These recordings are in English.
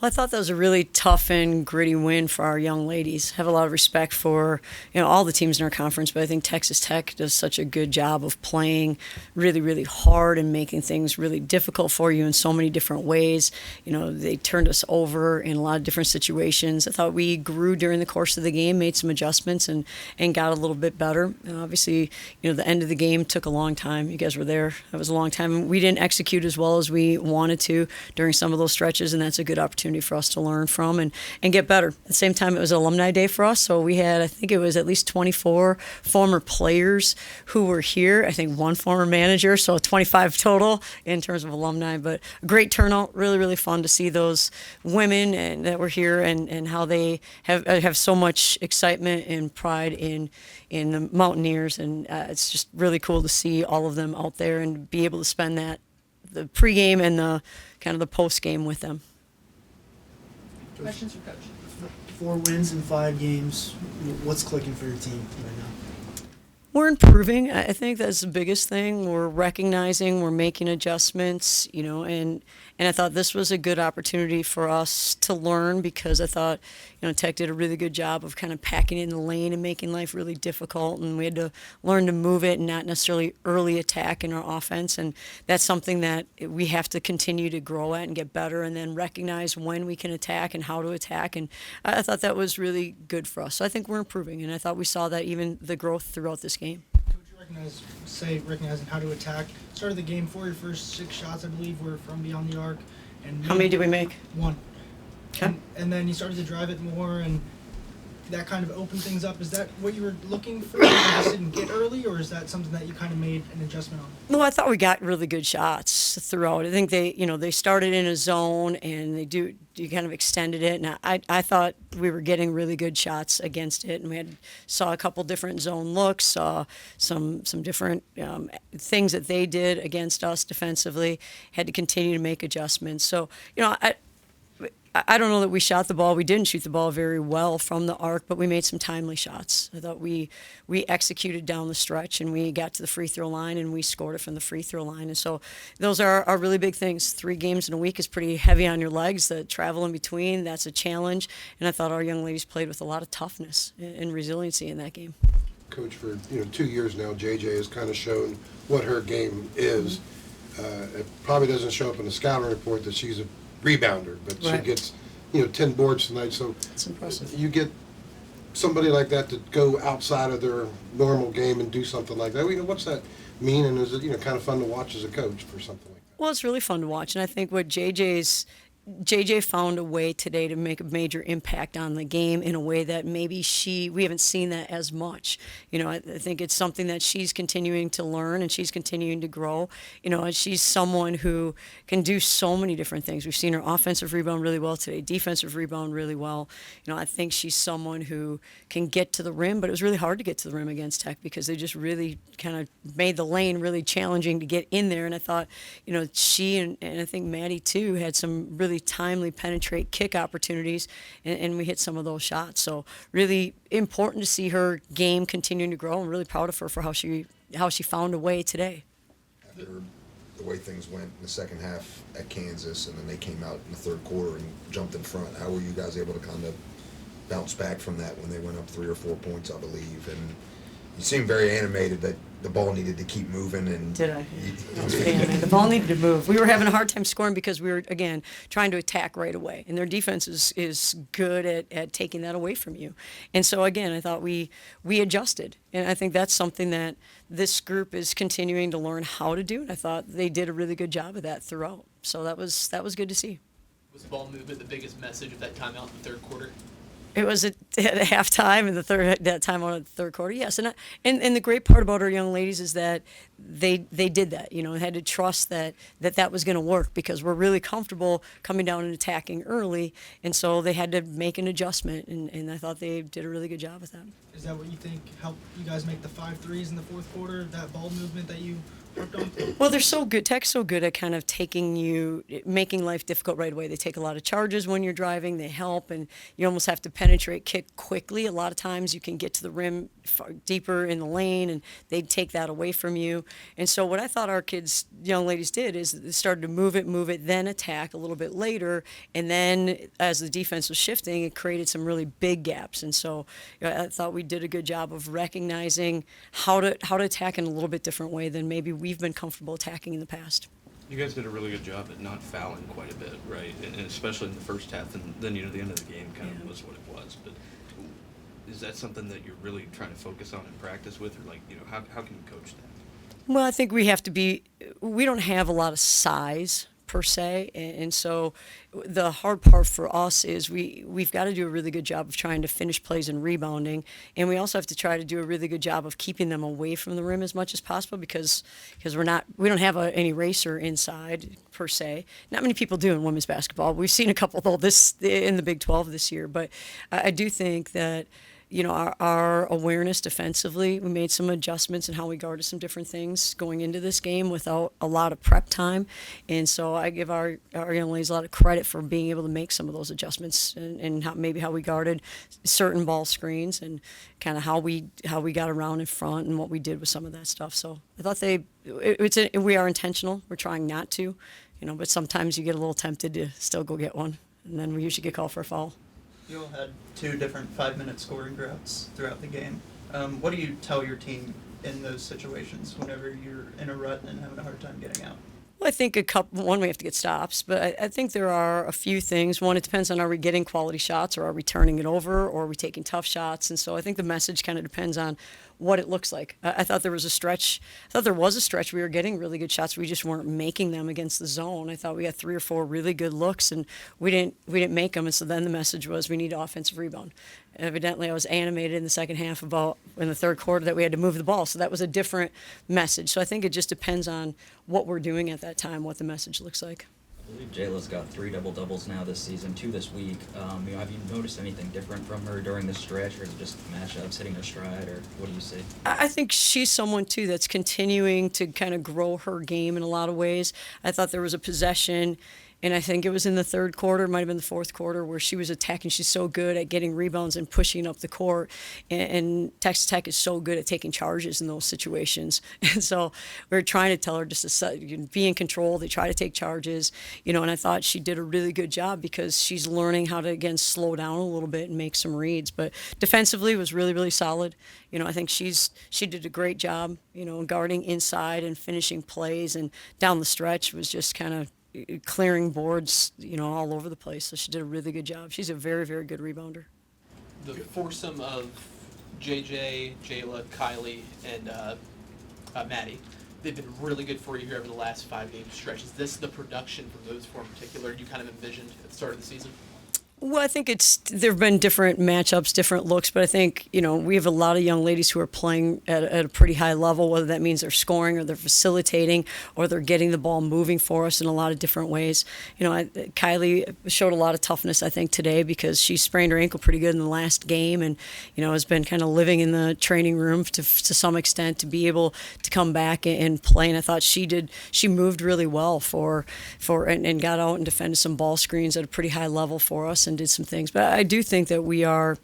Well, I thought that was a really tough and gritty win for our young ladies. Have a lot of respect for all the teams in our conference, but I think Texas Tech does such a good job of playing really, really hard and making things really difficult for you in so many different ways. They turned us over in a lot of different situations. I thought we grew during the course of the game, made some adjustments, and got a little bit better. And obviously, the end of the game took a long time. You guys were there. That was a long time. We didn't execute as well as we wanted to during some of those stretches, and that's a good opportunity for us to learn from and get better. At the same time, it was Alumni Day for us, so we had, I think it was at least 24 former players who were here. I think one former manager, so 25 total in terms of alumni, but a great turnout. Really, really fun to see those women that were here and how they have so much excitement and pride in the Mountaineers, and it's just really cool to see all of them out there and be able to spend the pregame and the kind of the postgame with them. Questions for Coach? 4 wins in 5 games. What's clicking for your team right now? We're improving. I think that's the biggest thing. We're recognizing, we're making adjustments, and I thought this was a good opportunity for us to learn, because I thought, Tech did a really good job of kind of packing in the lane and making life really difficult, and we had to learn to move it and not necessarily early attack in our offense, and that's something that we have to continue to grow at and get better, and then recognize when we can attack and how to attack, and I thought that was really good for us. So I think we're improving, and I thought we saw that even the growth throughout this game. Recognizing how to attack. Started the game for your first 6 shots, I believe, were from beyond the arc. And How many did we make? 1. Okay. And then you started to drive it more, and that kind of opened things up. Is that what you were looking for? You just didn't get early, or is that something that you kind of made an adjustment on? Well, I thought we got really good shots throughout. I think they started in a zone, and you kind of extended it, and I thought we were getting really good shots against it, and we saw a couple different zone looks, saw some different things that they did against us defensively. Had to continue to make adjustments. So I don't know that we shot the ball. We didn't shoot the ball very well from the arc, but we made some timely shots. I thought we executed down the stretch, and we got to the free throw line, and we scored it from the free throw line. And so those are really big things. 3 games in a week is pretty heavy on your legs. The travel in between, that's a challenge. And I thought our young ladies played with a lot of toughness and resiliency in that game. Coach, for 2 years now, JJ has kind of shown what her game is. It probably doesn't show up in the scouting report that she's a rebounder, but Right. she gets 10 boards tonight. So It's impressive. you get somebody like that to go outside of their normal game and do something like that. What's that mean, and is it kind of fun to watch as a coach for something like that? Well, it's really fun to watch, and I think what JJ found a way today to make a major impact on the game in a way that maybe we haven't seen that as much. I think it's something that she's continuing to learn, and she's continuing to grow. And she's someone who can do so many different things. We've seen her offensive rebound really well today, defensive rebound really well. I think she's someone who can get to the rim, but it was really hard to get to the rim against Tech because they just really kind of made the lane really challenging to get in there. And I thought, she and I think Maddie too had some really timely penetrate kick opportunities, and we hit some of those shots. So really important to see her game continuing to grow. I'm really proud of her for how she found a way today. After the way things went in the second half at Kansas, and then they came out in the third quarter and jumped in front, how were you guys able to kind of bounce back from that when they went up 3 or 4 points, I believe? And you seemed very animated that the ball needed to keep moving. And Did I? The ball needed to move. We were having a hard time scoring because we were, again, trying to attack right away. And their defense is good at taking that away from you. And so, again, I thought we adjusted. And I think that's something that this group is continuing to learn how to do. And I thought they did a really good job of that throughout. So that was good to see. Was ball movement the biggest message of that timeout in the third quarter? It was at halftime and that time on the third quarter, yes. And the great part about our young ladies is that they did that, and had to trust that was going to work because we're really comfortable coming down and attacking early, and so they had to make an adjustment, and I thought they did a really good job with that. Is that what you think helped you guys make the 5 threes in the fourth quarter? That ball movement that you Well, they're so good. Tech's so good at kind of making life difficult right away. They take a lot of charges when you're driving. They help, and you almost have to penetrate kick quickly. A lot of times you can get to the rim far deeper in the lane, and they'd take that away from you. And so what I thought our kids, young ladies, did is they started to move it, then attack a little bit later, and then as the defense was shifting, it created some really big gaps. And so I thought we did a good job of recognizing how to attack in a little bit different way than maybe we've been comfortable attacking in the past. You guys did a really good job at not fouling quite a bit, right? And especially in the first half, and then the end of the game kind of was what it was. But is that something that you're really trying to focus on in practice with, or how can you coach that? Well, I think we don't have a lot of size per se, and so the hard part for us is we've got to do a really good job of trying to finish plays and rebounding, and we also have to try to do a really good job of keeping them away from the rim as much as possible because we don't have any racer inside per se. Not many people do in women's basketball. We've seen a couple though in the Big 12 this year, but I do think that our awareness defensively, we made some adjustments in how we guarded some different things going into this game without a lot of prep time. And so I give our young ladies a lot of credit for being able to make some of those adjustments and how we guarded certain ball screens and kind of how we got around in front and what we did with some of that stuff. So I thought we are intentional. We're trying not to, but sometimes you get a little tempted to still go get one. And then we usually get called for a foul. You all had 2 different 5-minute scoring droughts throughout the game. What do you tell your team in those situations whenever you're in a rut and having a hard time getting out? Well, I think one, we have to get stops, but I think there are a few things. One, it depends on, are we getting quality shots, or are we turning it over, or are we taking tough shots? And so I think the message kind of depends on what it looks like. I thought there was a stretch we were getting really good shots. We just weren't making them against the zone. I thought we had 3 or 4 really good looks, and we didn't make them. And so then the message was we need offensive rebound. Evidently, I was animated in the second half in the third quarter that we had to move the ball. So that was a different message. So I think it just depends on what we're doing at that time, what the message looks like. I believe Jayla's got 3 double-doubles now this season, 2 this week. Have you noticed anything different from her during this stretch, or is it just matchups hitting her stride, or what do you see? I think she's someone, too, that's continuing to kind of grow her game in a lot of ways. I thought there was a possession, and I think it was in the third quarter, might have been the fourth quarter, where she was attacking. She's so good at getting rebounds and pushing up the court, and Texas Tech is so good at taking charges in those situations. And so we're trying to tell her just to be in control. They try to take charges, and I thought she did a really good job because she's learning how to, again, slow down a little bit and make some reads. But defensively, it was really, really solid. I think she did a great job, guarding inside and finishing plays, and down the stretch was just kind of clearing boards, all over the place. So she did a really good job. She's a very, very good rebounder. The foursome of JJ, Jayla, Kylie, and Maddie, they've been really good for you here over the last 5-game stretch. Is this the production from those 4 in particular you kind of envisioned at the start of the season? Well, I think there have been different matchups, different looks, but I think, we have a lot of young ladies who are playing at a pretty high level, whether that means they're scoring or they're facilitating or they're getting the ball moving for us in a lot of different ways. Kylie showed a lot of toughness, I think, today because she sprained her ankle pretty good in the last game and, has been kind of living in the training room to some extent to be able to come back and play. And I thought she moved really well and got out and defended some ball screens at a pretty high level for us and did some things. But I do think that we're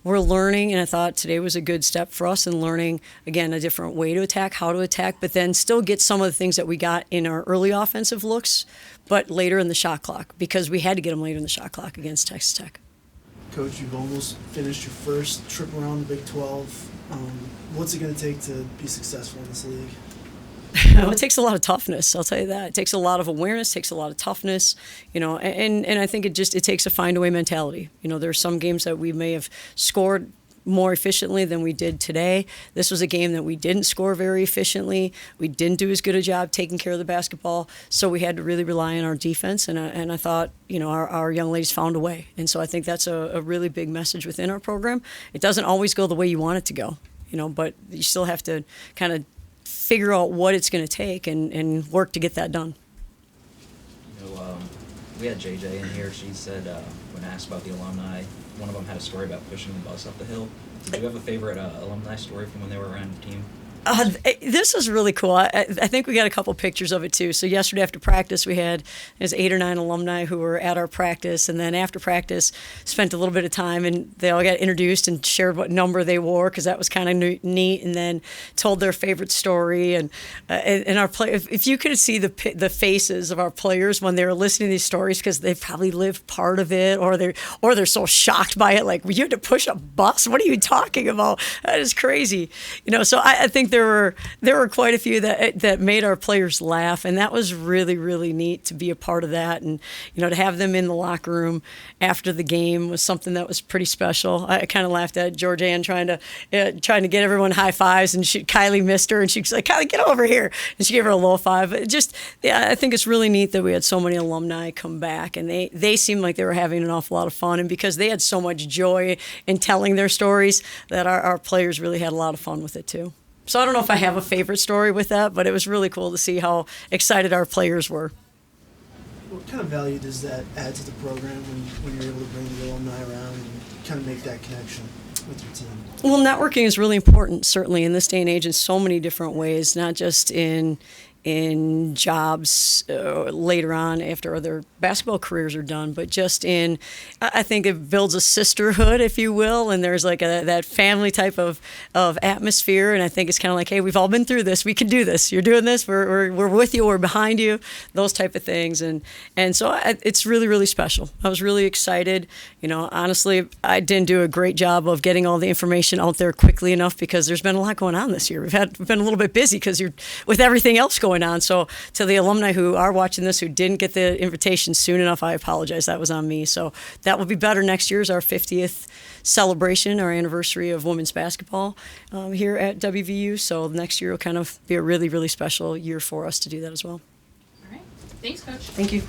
learning, and I thought today was a good step for us in learning, again, a different way to attack, how to attack, but then still get some of the things that we got in our early offensive looks, but later in the shot clock, because we had to get them later in the shot clock against Texas Tech. Coach, you've almost finished your first trip around the Big 12. What's it going to take to be successful in this league? It takes a lot of toughness, I'll tell you that. It takes a lot of awareness, takes a lot of toughness, and I think it takes a find-away mentality. There are some games that we may have scored more efficiently than we did today. This was a game that we didn't score very efficiently. We didn't do as good a job taking care of the basketball, so we had to really rely on our defense, and I thought, our young ladies found a way. And so I think that's a really big message within our program. It doesn't always go the way you want it to go, but you still have to kind of figure out what it's going to take and work to get that done. We had JJ in here. She said when asked about the alumni, one of them had a story about pushing the bus up the hill. Did you have a favorite alumni story from when they were around your team? This was really cool. I think we got a couple pictures of it too. So yesterday after practice, there's 8 or 9 alumni who were at our practice, and then after practice, spent a little bit of time, and they all got introduced and shared what number they wore because that was kind of neat, and then told their favorite story. And our play, if you could see the faces of our players when they were listening to these stories, because they probably lived part of it, or they're so shocked by it, like, you had to push a bus. What are you talking about? That is crazy. So I think there were quite a few that made our players laugh, and that was really, really neat to be a part of that. And to have them in the locker room after the game was something that was pretty special. I kind of laughed at Georgianne trying to get everyone high fives, and Kylie missed her, and she was like, "Kylie, get over here," and she gave her a low five. I think it's really neat that we had so many alumni come back, and they seemed like they were having an awful lot of fun, and because they had so much joy in telling their stories, that our players really had a lot of fun with it too. So I don't know if I have a favorite story with that, but it was really cool to see how excited our players were. What kind of value does that add to the program when you're able to bring the alumni around and kind of make that connection with your team? Well, networking is really important, certainly, in this day and age in so many different ways, not just in jobs later on after their basketball careers are done, but just I think it builds a sisterhood, if you will, and there's like that family type of atmosphere, and I think it's kind of like, hey, we've all been through this, we can do this, you're doing this, we're with you, we're behind you, those type of things, and so it's really, really special. I was really excited. Honestly, I didn't do a great job of getting all the information out there quickly enough because there's been a lot going on this year. We've been a little bit busy because you're with everything else going on. So to the alumni who are watching this who didn't get the invitation soon enough, I apologize. That was on me. So that will be better. Next year's our 50th celebration, our anniversary of women's basketball here at WVU. So next year will kind of be a really, really special year for us to do that as well. All right. Thanks, Coach. Thank you.